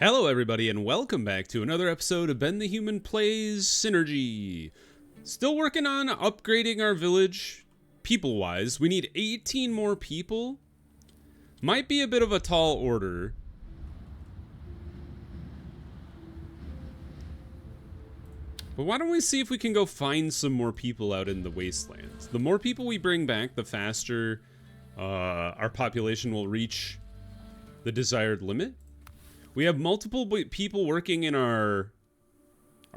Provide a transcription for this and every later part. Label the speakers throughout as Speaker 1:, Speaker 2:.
Speaker 1: Hello everybody and welcome back to another episode of Ben the Human Plays Synergy. Still working on upgrading our village, people-wise. We need 18 more people. Might be a bit of a tall order. But why don't we see if we can go find some more people out in the wastelands. The more people we bring back, the faster our population will reach the desired limit. We have multiple people working in our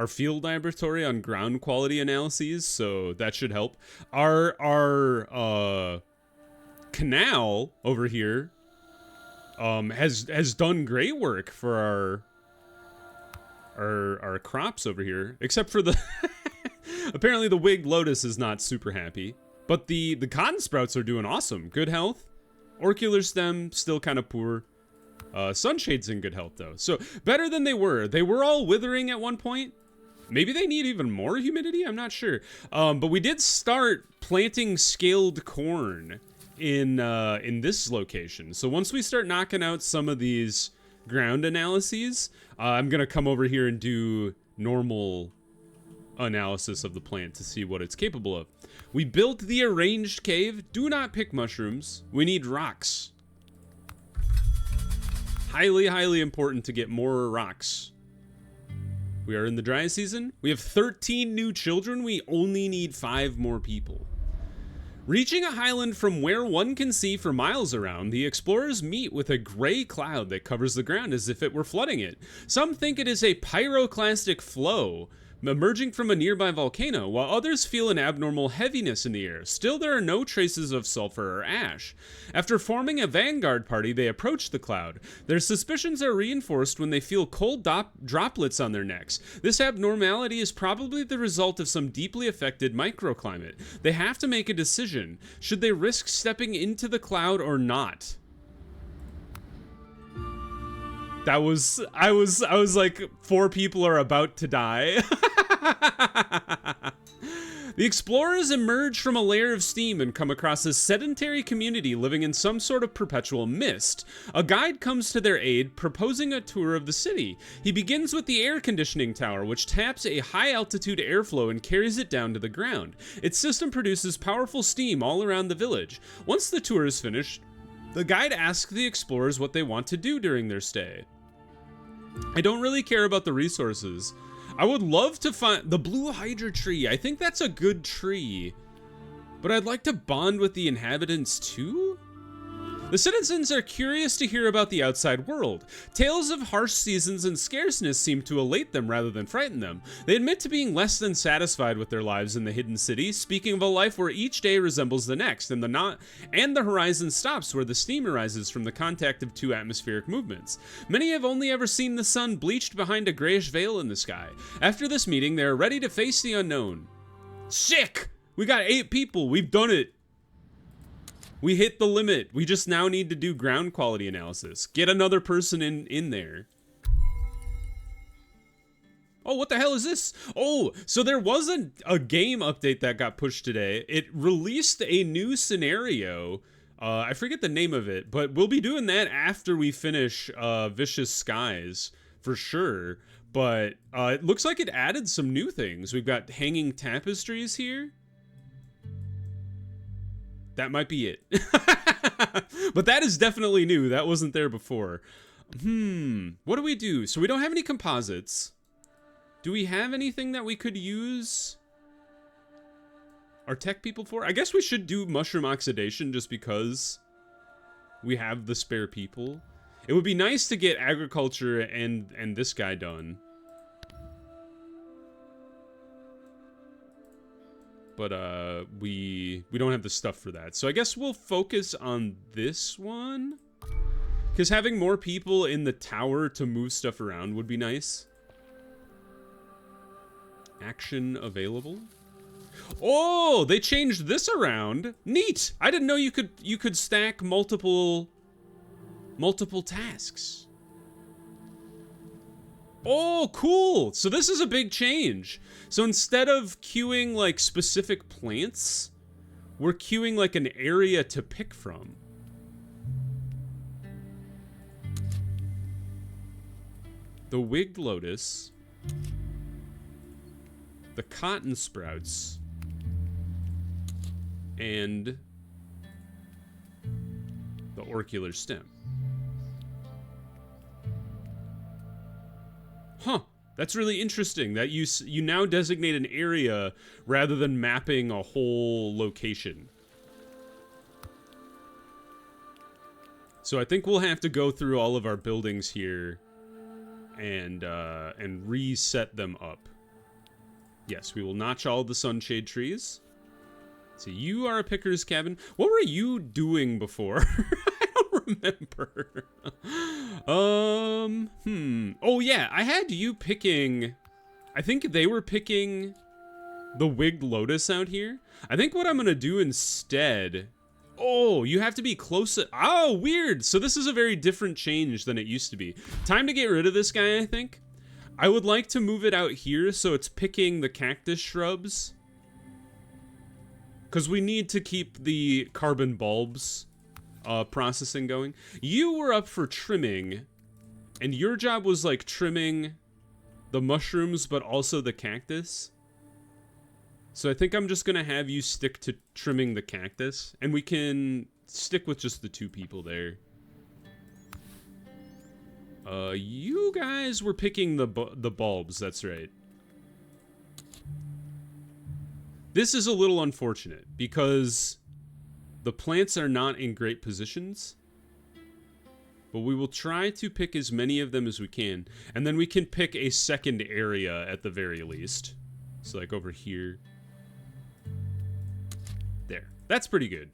Speaker 1: field laboratory on ground quality analyses, so that should help. Our canal over here has done great work for our crops over here, except for the apparently the winged lotus is not super happy, but the cotton sprouts are doing awesome. Good health. Orcular stem still kind of poor. Sunshade's in good health though, so better than they were. They were all withering at one point. Maybe they need even more humidity, I'm not sure. But we did start planting scaled corn in this location. So once we start knocking out some of these ground analyses, I'm gonna come over here and do normal analysis of the plant to see what it's capable of. We built the arranged cave. Do not pick mushrooms. We need rocks. Highly important to get more rocks. We are in the dry season. We have 13 new children. We only need 5 more people. Reaching a highland from where one can see for miles around, the explorers meet with a gray cloud that covers the ground as if it were flooding it. Some think it is a pyroclastic flow emerging from a nearby volcano, while others feel an abnormal heaviness in the air. Still, there are no traces of sulfur or ash. After forming a vanguard party, they approach the cloud. Their suspicions are reinforced when they feel cold droplets on their necks. This abnormality is probably the result of some deeply affected microclimate. They have to make a decision. Should they risk stepping into the cloud or not? I was like, 4 people are about to die. The explorers emerge from a layer of steam and come across a sedentary community living in some sort of perpetual mist. A guide comes to their aid, proposing a tour of the city. He begins with the air conditioning tower, which taps a high-altitude airflow and carries it down to the ground. Its system produces powerful steam all around the village. Once the tour is finished, the guide asks the explorers what they want to do during their stay. I don't really care about the resources. I would love to find the blue hydra tree. I think that's a good tree. But I'd like to bond with the inhabitants too? The citizens are curious to hear about the outside world. Tales of harsh seasons and scarceness seem to elate them rather than frighten them. They admit to being less than satisfied with their lives in the hidden city, speaking of a life where each day resembles the next, and the horizon stops where the steam arises from the contact of 2 atmospheric movements. Many have only ever seen the sun bleached behind a grayish veil in the sky. After this meeting, they are ready to face the unknown. Sick! We got 8 people. We've done it. We hit the limit. We just now need to do ground quality analysis. Get another person in there. Oh, what the hell is this? Oh, so there was a game update that got pushed today. It released a new scenario. I forget the name of it, but we'll be doing that after we finish Vicious Skies for sure. But it looks like it added some new things. We've got hanging tapestries here. That might be it. But that is definitely new. That wasn't there before. What do we do? So we don't have any composites. Do we have anything that we could use our tech people for? I guess we should do mushroom oxidation just because we have the spare people. It would be nice to get agriculture and this guy done. But we don't have the stuff for that. So I guess we'll focus on this one. Because having more people in the tower to move stuff around would be nice. Action available. Oh, they changed this around. Neat. I didn't know you could stack multiple tasks. Oh, cool. So this is a big change. So instead of queuing like specific plants, we're queuing like an area to pick from. the wigged lotus, the cotton sprouts, and the auricular stem. Huh. That's really interesting that you now designate an area rather than mapping a whole location. So I think we'll have to go through all of our buildings here and reset them up. Yes, we will notch all the sunshade trees. So you are a picker's cabin. What were you doing before? I don't remember. Oh yeah, I had you picking. I think they were picking the wigged lotus out here. I think what I'm gonna do instead. Oh, you have to be close. Oh, weird. So this is a very different change than it used to be. Time to get rid of this guy, I think. I would like to move it out here so it's picking the cactus shrubs. Because we need to keep the carbon bulbs processing going. You were up for trimming, and your job was like trimming the mushrooms, but also the cactus. So I think I'm just gonna have you stick to trimming the cactus, and we can stick with just the 2 people there. You guys were picking the bulbs, that's right. This is a little unfortunate because the plants are not in great positions, but we will try to pick as many of them as we can, and then we can pick a second area at the very least. So like over here. There. That's pretty good.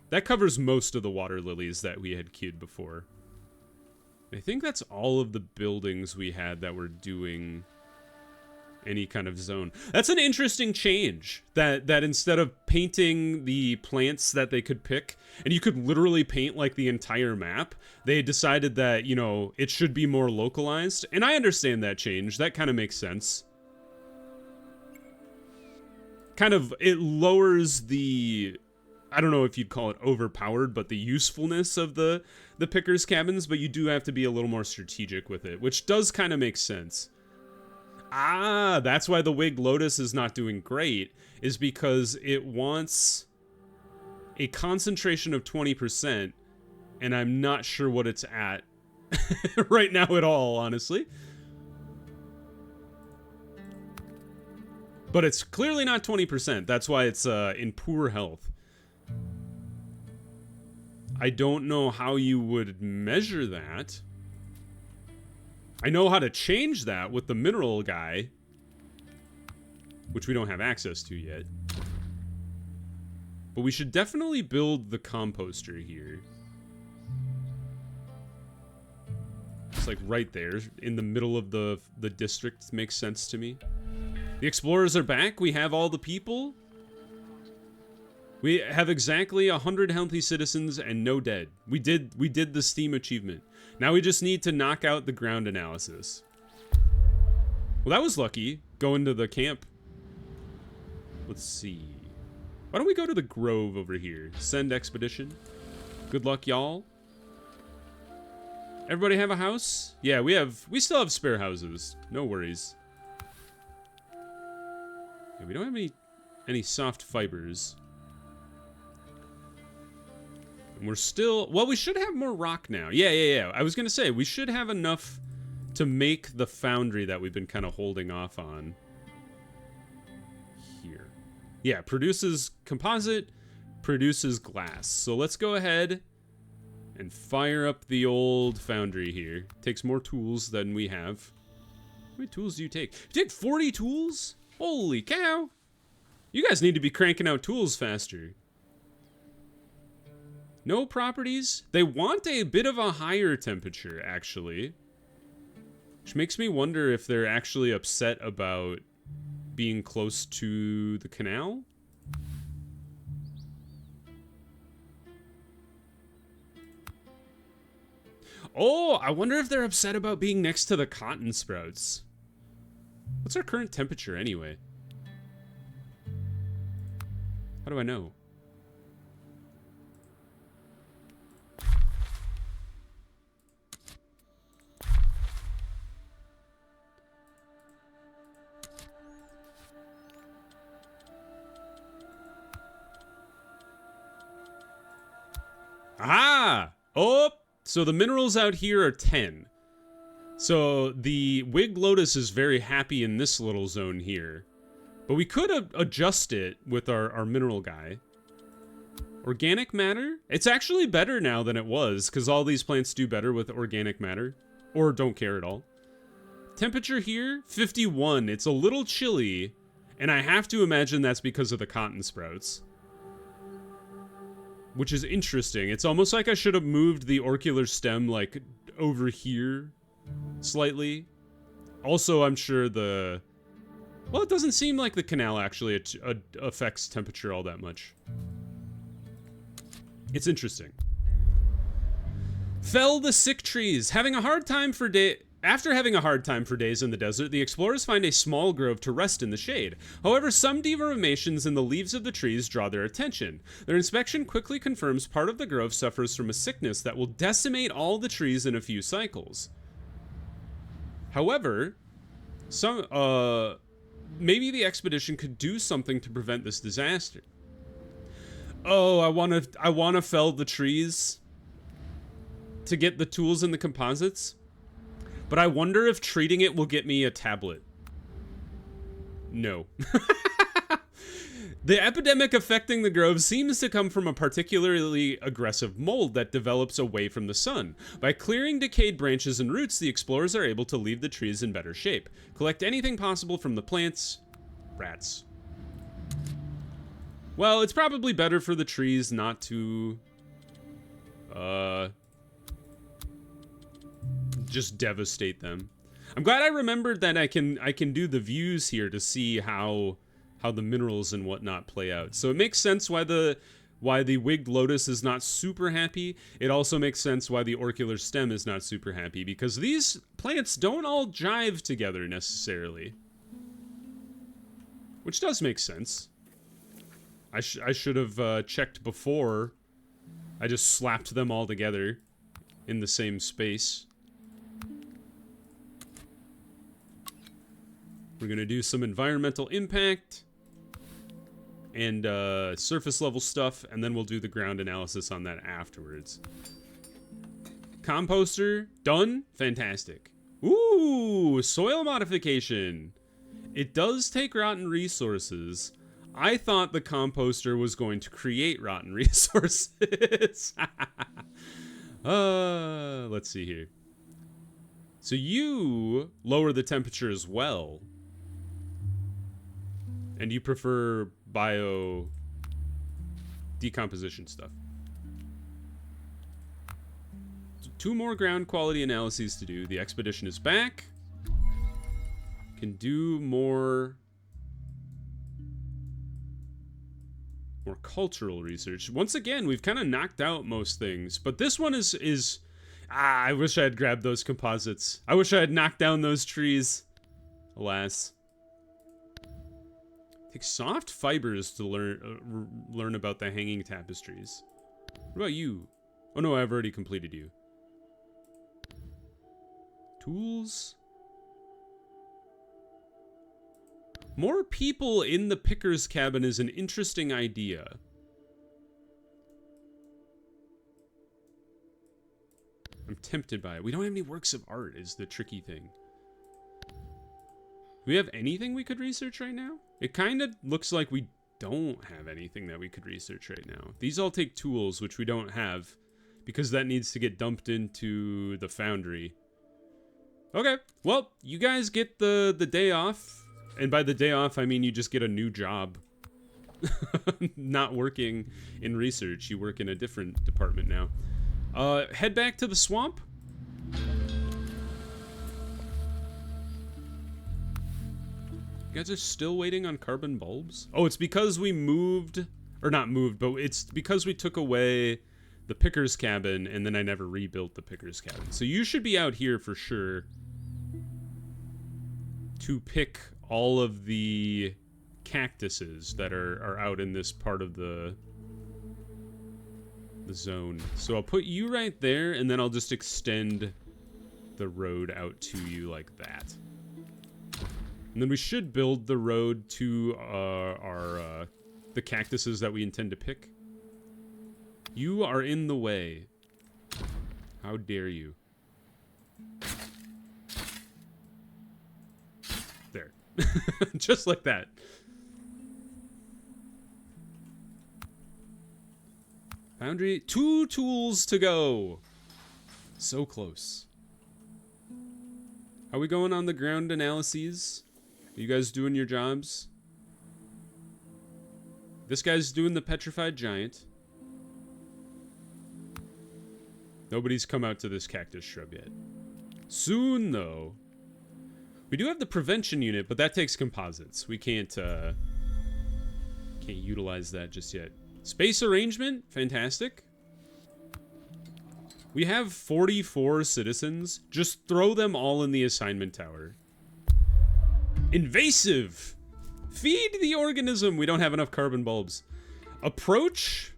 Speaker 1: That covers most of the water lilies that we had queued before. I think that's all of the buildings we had that were doing any kind of zone. That's an interesting change, that instead of painting the plants that they could pick, and you could literally paint like the entire map, they decided that, you know, it should be more localized. And I understand that change. That kind of makes sense. Kind of, it lowers the, I don't know if you'd call it overpowered, but the usefulness of the picker's cabins, but you do have to be a little more strategic with it, which does kind of make sense. Ah, that's why the wigged lotus is not doing great, is because it wants a concentration of 20%, and I'm not sure what it's at right now at all, honestly. But it's clearly not 20%. That's why it's in poor health. I don't know how you would measure that. I know how to change that with the mineral guy, which we don't have access to yet. But we should definitely build the composter here. It's like right there in the middle of the district. Makes sense to me. The explorers are back. We have all the people. We have exactly 100 healthy citizens and no dead. We did the Steam achievement. Now we just need to knock out the ground analysis. Well, that was lucky, going to the camp. Let's see. Why don't we go to the grove over here? Send expedition. Good luck, y'all. Everybody have a house? Yeah, we still have spare houses. No worries. Yeah, we don't have any soft fibers. And we're still, well, we should have more rock now. Yeah. I was gonna say, we should have enough to make the foundry that we've been kind of holding off on. Here. Yeah, produces composite, produces glass. So let's go ahead and fire up the old foundry here. Takes more tools than we have. How many tools do you take? You take 40 tools? Holy cow! You guys need to be cranking out tools faster. No properties. They want a bit of a higher temperature, actually. Which makes me wonder if they're actually upset about being close to the canal. Oh, I wonder if they're upset about being next to the cotton sprouts. What's our current temperature anyway? How do I know? Aha! Oh, so the minerals out here are 10. So the Winged Lotus is very happy in this little zone here. But we could adjust it with our mineral guy. Organic matter? It's actually better now than it was, because all these plants do better with organic matter. Or don't care at all. Temperature here, 51. It's a little chilly, and I have to imagine that's because of the cotton sprouts. Which is interesting. It's almost like I should have moved the orchidar stem, like, over here slightly. Also, I'm sure the... Well, it doesn't seem like the canal actually affects temperature all that much. It's interesting. Fell the sick trees. After having a hard time for days in the desert, the explorers find a small grove to rest in the shade. However, some deformations in the leaves of the trees draw their attention. Their inspection quickly confirms part of the grove suffers from a sickness that will decimate all the trees in a few cycles. However, maybe the expedition could do something to prevent this disaster. Oh, I want to fell the trees to get the tools and the composites. But I wonder if treating it will get me a tablet. No. The epidemic affecting the grove seems to come from a particularly aggressive mold that develops away from the sun. By clearing decayed branches and roots, the explorers are able to leave the trees in better shape. Collect anything possible from the plants. Rats. Well, it's probably better for the trees not to... just devastate them. I'm glad I remembered that I can do the views here to see how the minerals and whatnot play out. So it makes sense why the Winged Lotus is not super happy. It also makes sense why the orchidar stem is not super happy, because these plants don't all jive together necessarily. Which does make sense. I should have checked before. I just slapped them all together in the same space. We're gonna do some environmental impact and surface level stuff, and then we'll do the ground analysis on that afterwards. Composter, done. Fantastic. Ooh, soil modification. It does take rotten resources. I thought the composter was going to create rotten resources. Let's see here. So you lower the temperature as well. And you prefer bio decomposition stuff. So 2 more ground quality analyses to do. The expedition is back. Can do more cultural research. Once again, we've kind of knocked out most things, but this one is I wish I had grabbed those composites. I wish I had knocked down those trees. Alas. Take soft fibers to learn about the hanging tapestries. What about you? Oh no, I've already completed you. Tools. More people in the picker's cabin is an interesting idea. I'm tempted by it. We don't have any works of art is the tricky thing. Do we have anything we could research right now? It kind of looks like we don't have anything that we could research right now. These all take tools, which we don't have, because that needs to get dumped into the foundry. Okay, well, you guys get the day off. And by the day off, I mean you just get a new job. Not working in research. You work in a different department now. Head back to the swamp. You guys are still waiting on carbon bulbs? Oh, it's because we moved... Or not moved, but it's because we took away the picker's cabin, and then I never rebuilt the picker's cabin. So you should be out here for sure to pick all of the cactuses that are out in this part of the zone. So I'll put you right there, and then I'll just extend the road out to you like that. And then we should build the road to the cactuses that we intend to pick. You are in the way. How dare you? There. Just like that. Foundry, 2 tools to go. So close. How we going on the ground analyses? Are you guys doing your jobs? This guy's doing the petrified giant. Nobody's come out to this cactus shrub yet. Soon, though. We do have the prevention unit, but that takes composites. We can't utilize that just yet. Space arrangement, fantastic. We have 44 citizens. Just throw them all in the assignment tower. Invasive. Feed the organism. We don't have enough carbon bulbs. Approach.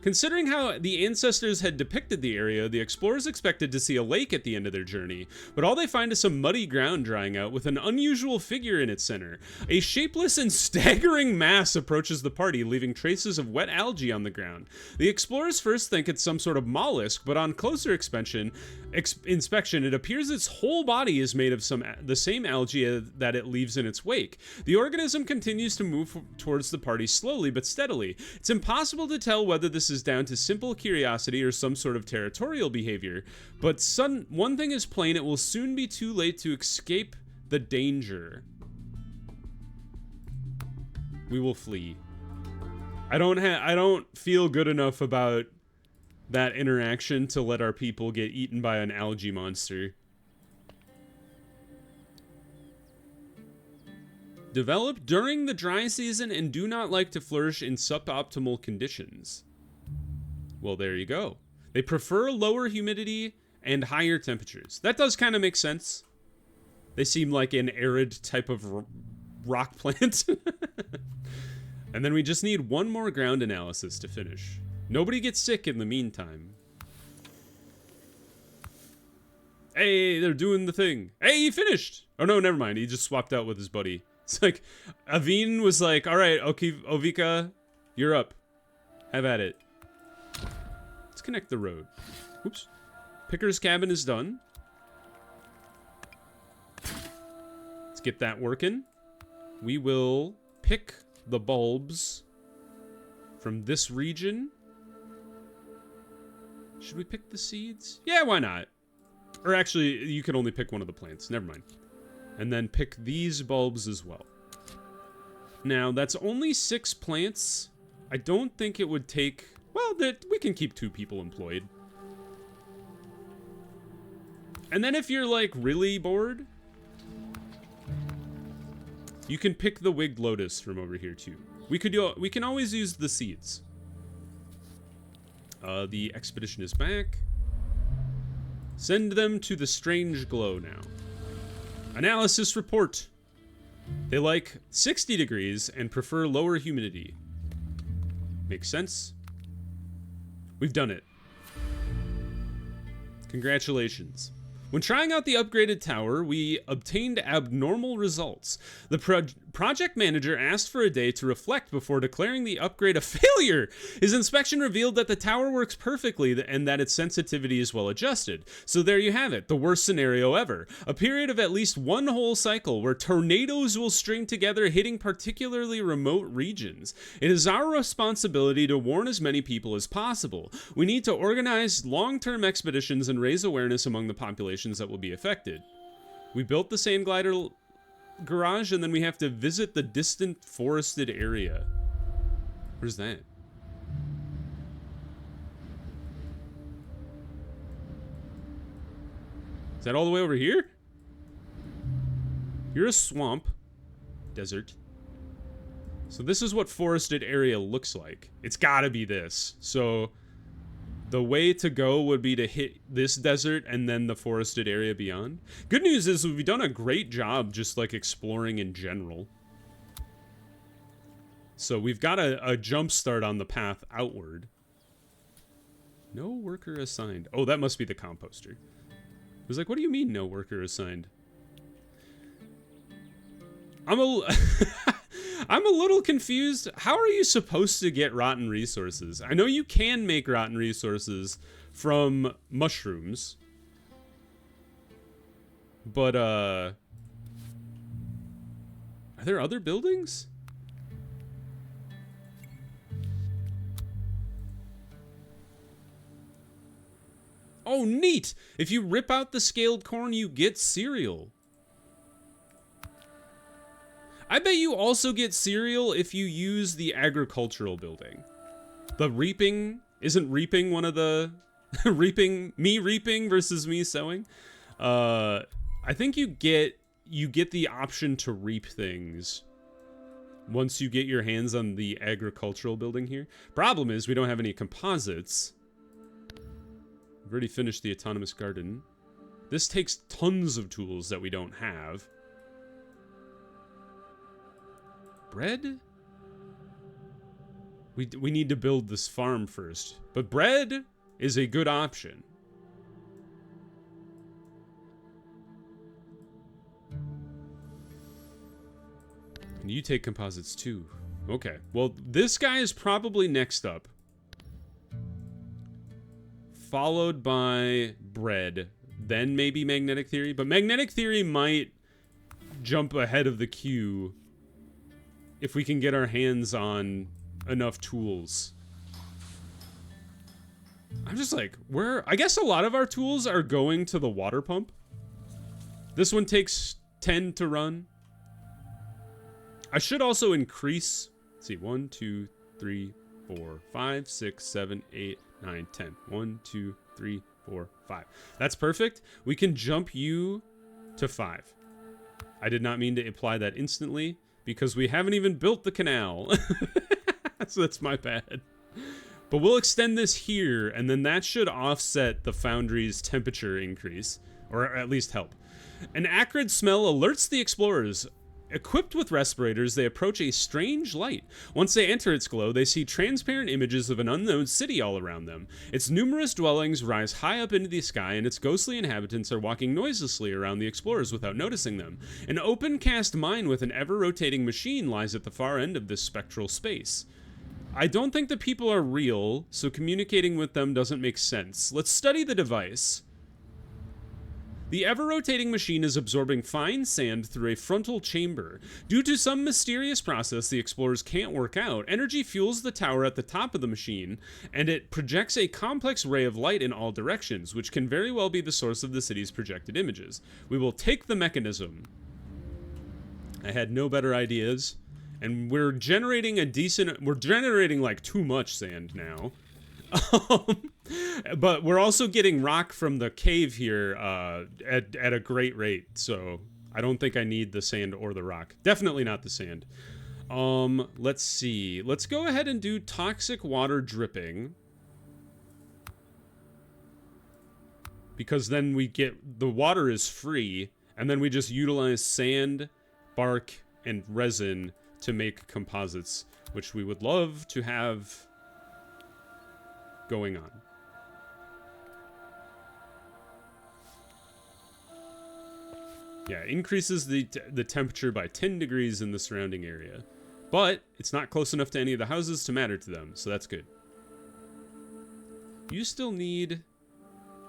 Speaker 1: Considering how the ancestors had depicted the area, the explorers expected to see a lake at the end of their journey, but all they find is some muddy ground drying out with an unusual figure in its center. A shapeless and staggering mass approaches the party, leaving traces of wet algae on the ground. The explorers first think it's some sort of mollusk, but on closer inspection, it appears its whole body is made of the same algae that it leaves in its wake. The organism continues to move towards the party slowly but steadily. It's impossible to tell whether this is down to simple curiosity or some sort of territorial behavior, but one thing is plain: it will soon be too late to escape the danger. We will flee. I don't feel good enough about that interaction to let our people get eaten by an algae monster. Develop during the dry season and do not like to flourish in suboptimal conditions. Well, there you go. They prefer lower humidity and higher temperatures. That does kind of make sense. They seem like an arid type of rock plant. And then we just need one more ground analysis to finish. Nobody gets sick in the meantime. Hey, they're doing the thing. Hey, he finished. Oh no, never mind. He just swapped out with his buddy. It's like, Aveen was like, all right, Ovika, you're up. Have at it. Let's connect the road. Oops. Picker's cabin is done. Let's get that working. We will pick the bulbs from this region. Should we pick the seeds? Yeah, why not? Or actually, you can only pick one of the plants. Never mind. And then pick these bulbs as well. Now, that's only 6 plants. I don't think it would take... Well, we can keep 2 people employed. And then if you're, like, really bored, you can pick the wigged lotus from over here, too. We can always use the seeds. The expedition is back. Send them to the strange glow now. Analysis report. They like 60 degrees and prefer lower humidity. Makes sense. We've done it. Congratulations. When trying out the upgraded tower, we obtained abnormal results. The project manager asked for a day to reflect before declaring the upgrade a failure. His inspection revealed that the tower works perfectly and that its sensitivity is well adjusted. So there you have it, the worst scenario ever. A period of at least 1 whole cycle where tornadoes will string together, hitting particularly remote regions. It is our responsibility to warn as many people as possible. We need to organize long-term expeditions and raise awareness among the population that will be affected. We built the sand glider garage, and then we have to visit the distant forested area. Where's that? Is that all the way over here? You're a swamp. Desert. So this is what forested area looks like. It's gotta be this. So the way to go would be to hit this desert and then the forested area beyond. Good news is we've done a great job just like exploring in general. So we've got a jump start on the path outward. No worker assigned. Oh, that must be the composter. I was like, what do you mean no worker assigned? I'm a little confused. How are you supposed to get rotten resources? I know you can make rotten resources from mushrooms. But, are there other buildings? Oh, neat! If you rip out the scaled corn, you get cereal. I bet you also get cereal if you use the agricultural building. The reaping, isn't reaping one of the reaping versus me sowing? I think you get the option to reap things once you get your hands on the agricultural building here. Problem is we don't have any composites. We've already finished the autonomous garden. This takes tons of tools that we don't have. Bread? We need to build this farm first. But bread is a good option. And you take composites too. Okay. Well, this guy is probably next up. Followed by bread. Then maybe magnetic theory. But magnetic theory might jump ahead of the queue if we can get our hands on enough tools. I'm just like, I guess a lot of our tools are going to the water pump. This one takes 10 to run. I should also increase, let's see, 1, 2, 3, 4, 5, 6, 7, 8, 9, 10. 1, 2, 3, 4, 5. That's perfect. We can jump you to 5. I did not mean to imply that instantly because we haven't even built the canal. So that's my bad. But we'll extend this here, and then that should offset the foundry's temperature increase, or at least help. An acrid smell alerts the explorers. Equipped with respirators, they approach a strange light. Once they enter its glow, they see transparent images of an unknown city all around them. Its numerous dwellings rise high up into the sky, and its ghostly inhabitants are walking noiselessly around the explorers without noticing them. An open-cast mine with an ever-rotating machine lies at the far end of this spectral space. I don't think the people are real, so communicating with them doesn't make sense. Let's study the device. The ever-rotating machine is absorbing fine sand through a frontal chamber. Due to some mysterious process the explorers can't work out, energy fuels the tower at the top of the machine, and it projects a complex ray of light in all directions, which can very well be the source of the city's projected images. We will take the mechanism. I had no better ideas. And we're generating we're generating like too much sand now. But we're also getting rock from the cave here at a great rate. So I don't think I need the sand or the rock. Definitely not the sand. Let's see. Let's go ahead and do toxic water dripping. Because then we get, the water is free, and then we just utilize sand, bark, and resin to make composites, which we would love to have going on. Yeah, increases the temperature by 10 degrees in the surrounding area. But it's not close enough to any of the houses to matter to them, so that's good. You still need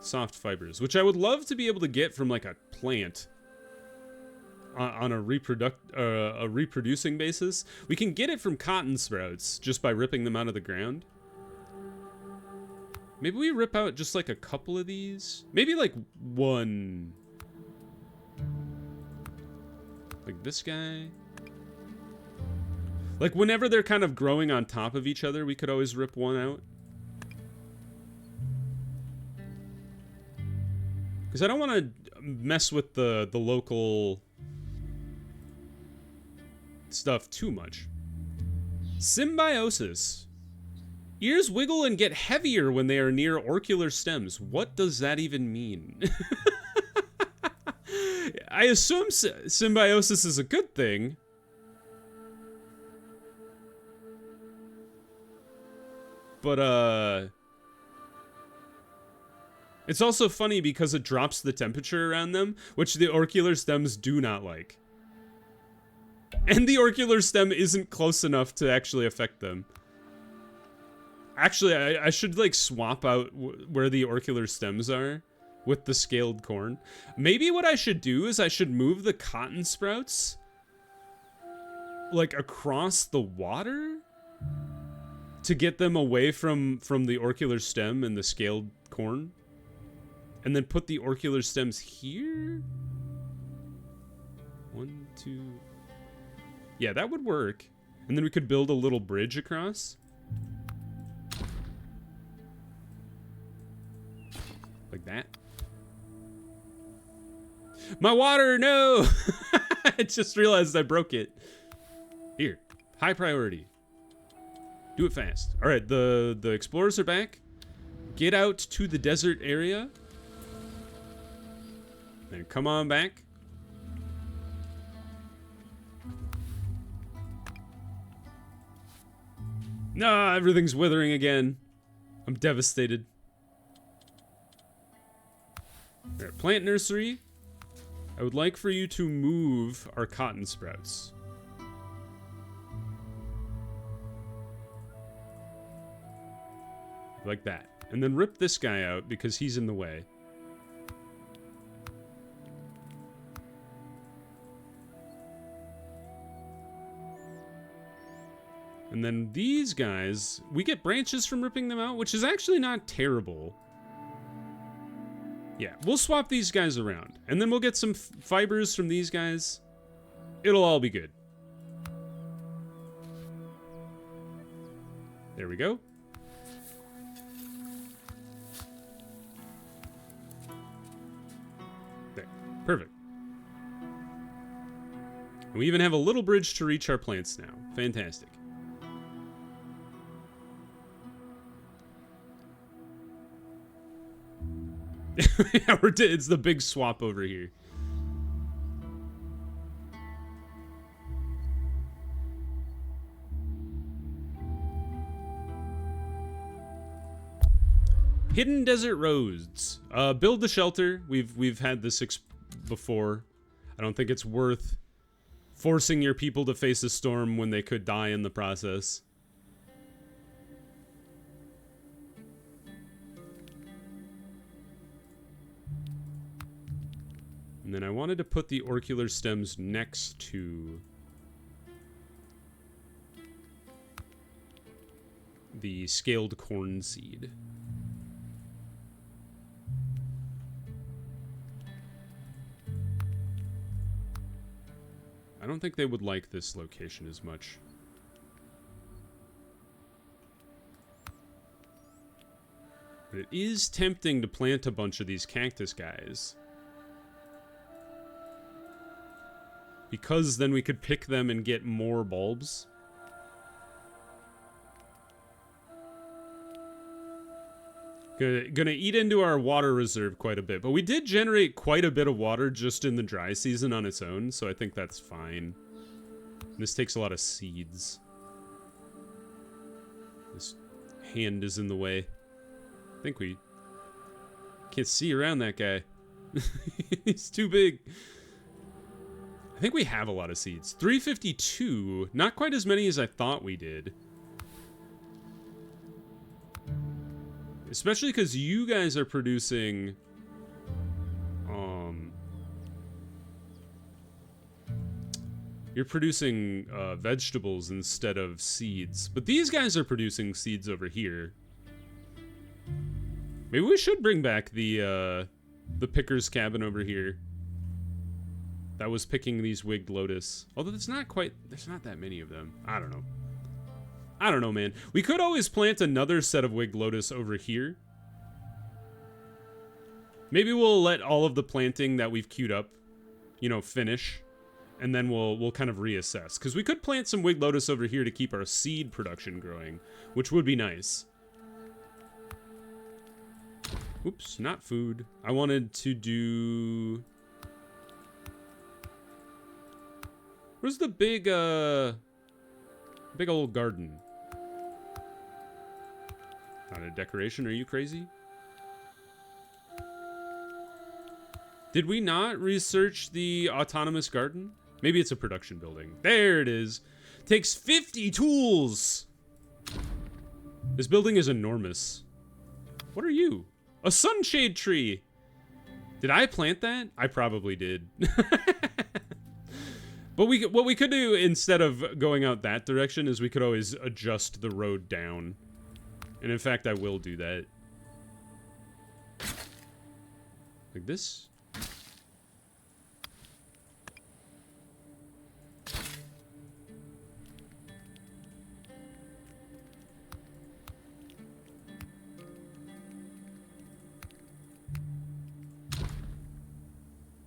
Speaker 1: soft fibers, which I would love to be able to get from like a plant. On a reproducing basis. We can get it from cotton sprouts just by ripping them out of the ground. Maybe we rip out just like a couple of these. Maybe like one. Like this guy. Like whenever they're kind of growing on top of each other, we could always rip one out. Because I don't want to mess with the local stuff too much. Symbiosis. Ears wiggle and get heavier when they are near orcular stems. What does that even mean? I assume symbiosis is a good thing. But, it's also funny because it drops the temperature around them, which the orcular stems do not like. And the orcular stem isn't close enough to actually affect them. Actually, I should like swap out where the orcular stems are with the scaled corn. Maybe what I should do is I should move the cotton sprouts like across the water to get them away from the orcular stem and the scaled corn. And then put the orcular stems here. 1, 2. Yeah, that would work. And then we could build a little bridge across. Like that. My water, no! I just realized I broke it. Here, high priority. Do it fast. All right, the explorers are back. Get out to the desert area. Then come on back. No, everything's withering again. I'm devastated. All right, plant nursery. I would like for you to move our cotton sprouts. Like that. And then rip this guy out because he's in the way. And then these guys, we get branches from ripping them out, which is actually not terrible. Yeah, we'll swap these guys around. And then we'll get some fibers from these guys. It'll all be good. There we go. There, perfect. And we even have a little bridge to reach our plants now. Fantastic. Yeah, it's the big swap over here. Hidden desert roads. Build the shelter. We've had this before. I don't think it's worth forcing your people to face a storm when they could die in the process. And then I wanted to put the orcular stems next to the scaled corn seed. I don't think they would like this location as much. But it is tempting to plant a bunch of these cactus guys. Because then we could pick them and get more bulbs. Gonna eat into our water reserve quite a bit. But we did generate quite a bit of water just in the dry season on its own, so I think that's fine. This takes a lot of seeds. This hand is in the way. I think we can't see around that guy. He's too big. I think we have a lot of seeds. 352, not quite as many as I thought we did. Especially because you guys are producing, you're producing vegetables instead of seeds. But these guys are producing seeds over here. Maybe we should bring back the picker's cabin over here. That was picking these wigged lotus. Although there's not that many of them. I don't know. I don't know, man. We could always plant another set of wigged lotus over here. Maybe we'll let all of the planting that we've queued up, you know, finish. And then we'll kind of reassess. Because we could plant some wigged lotus over here to keep our seed production growing, which would be nice. Oops, not food. I wanted to do... Where's the big old garden? Not a decoration, are you crazy? Did we not research the autonomous garden? Maybe it's a production building. There it is. Takes 50 tools. This building is enormous. What are you? A sunshade tree. Did I plant that? I probably did. But what we could do instead of going out that direction is we could always adjust the road down. And in fact, I will do that. Like this.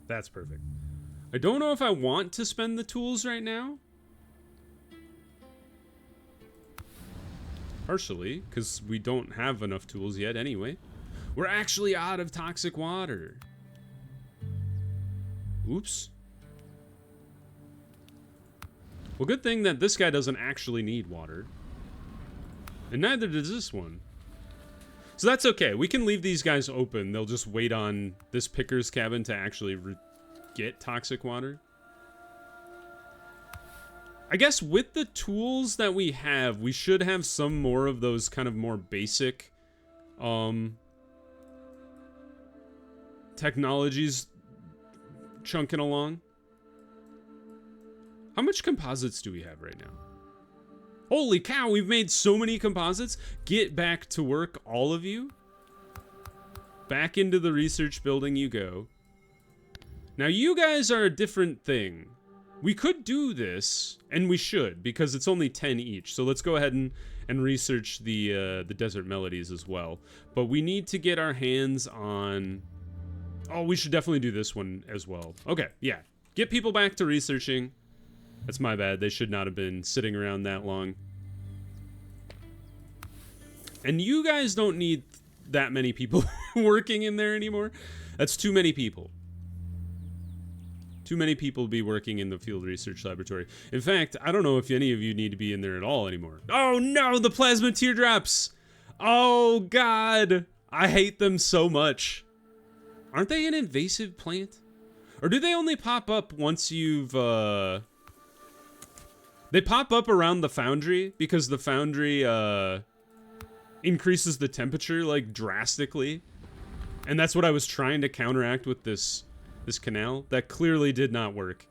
Speaker 1: That's perfect. I don't know if I want to spend the tools right now. Partially, because we don't have enough tools yet anyway. We're actually out of toxic water. Oops. Well, good thing that this guy doesn't actually need water. And neither does this one. So that's okay. We can leave these guys open. They'll just wait on this picker's cabin to actually get toxic water. I guess with the tools that we have, we should have some more of those kind of more basic technologies chunking along. How much composites do we have right now? Holy cow, we've made so many composites. Get back to work, all of you. Back into the research building you go. Now, you guys are a different thing. We could do this, and we should, because it's only 10 each. So let's go ahead and research the desert melodies as well. But we need to get our hands on... Oh, we should definitely do this one as well. Okay, yeah. Get people back to researching. That's my bad. They should not have been sitting around that long. And you guys don't need that many people working in there anymore. That's too many people. Too many people to be working in the field research laboratory. In fact, I don't know if any of you need to be in there at all anymore. Oh no, the plasma teardrops! Oh god! I hate them so much. Aren't they an invasive plant? Or do they only pop up once you've, They pop up around the foundry because the foundry, increases the temperature, like, drastically. And that's what I was trying to counteract with this canal. That clearly did not work.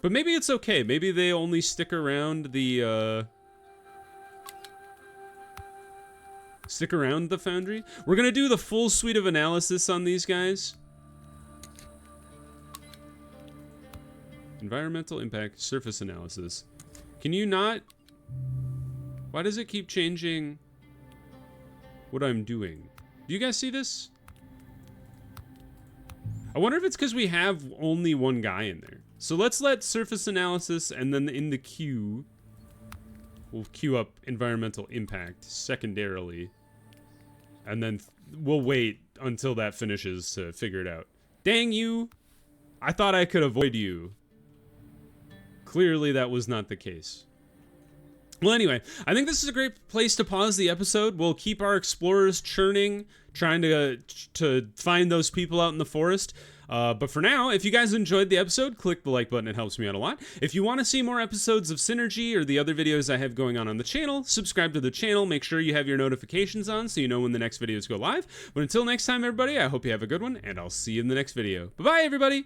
Speaker 1: But maybe it's okay. Maybe they only stick around the, stick around the foundry. We're gonna do the full suite of analysis on these guys. Environmental impact, surface analysis. Can you not? Why does it keep changing what I'm doing? Do you guys see this? I wonder if it's because we have only one guy in there. So let's let surface analysis, and then in the queue, we'll queue up environmental impact secondarily. And then we'll wait until that finishes to figure it out. Dang you! I thought I could avoid you. Clearly that was not the case. Well, anyway, I think this is a great place to pause the episode. We'll keep our explorers churning, trying to find those people out in the forest. But for now, if you guys enjoyed the episode, click the like button. It helps me out a lot. If you want to see more episodes of Synergy or the other videos I have going on the channel, subscribe to the channel. Make sure you have your notifications on so you know when the next videos go live. But until next time, everybody, I hope you have a good one, and I'll see you in the next video. Bye-bye, everybody!